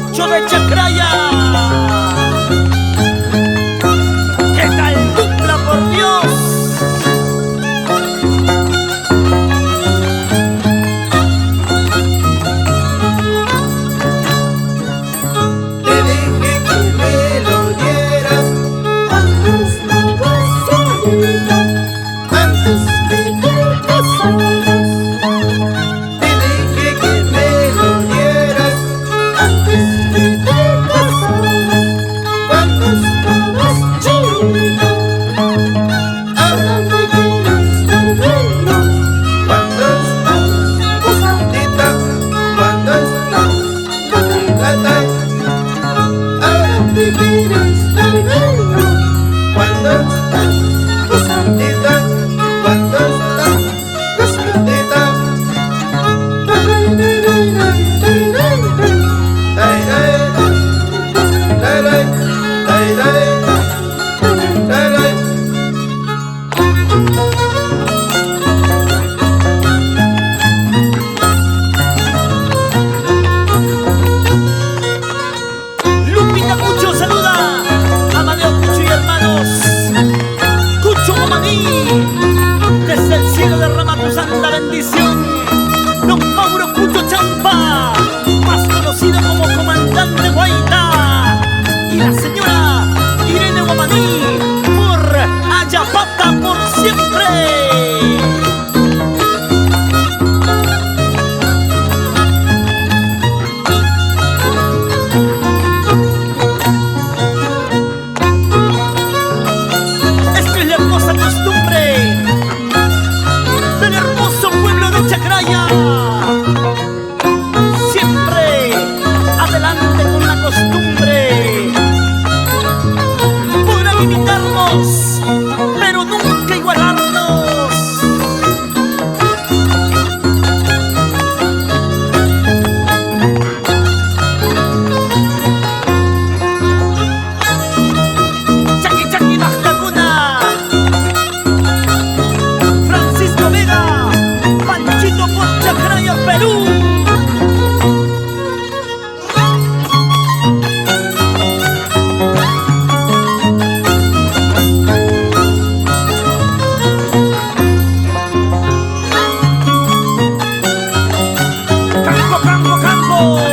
Cucho de Chacraya. ¿Qué tal dupla, por Dios? Te dije que me lo dieras antes de casarnos, antes de que casaras. Te dije que me lo dieras antes de que casaras, cuando estabas chiquita. Ahora me quieres dar menos, cuando estás posadita, cuando estás coqueta. Ahora me quieres dar menos, cuando estás posadita, cuando estás coqueta. Lupita Cucho saluda a Amadeo Cucho y hermanos. Cucho Guamaní, desde el cielo derrama tu santa bendición. Don Mauro Cucho Champa, más conocido como Comandante Guaita, y la señora Irene Guamaní, por Ayapata por siempre. Esta es la hermosa costumbre del hermoso pueblo de Chacraya. Siempre adelante con la costumbre. Podrán imitarnos, pero nunca igualarnos. Chaki Chaki Majtacuna, Francisco Vega, Panchito por Chacraya, Perú. Campo, campo, campo.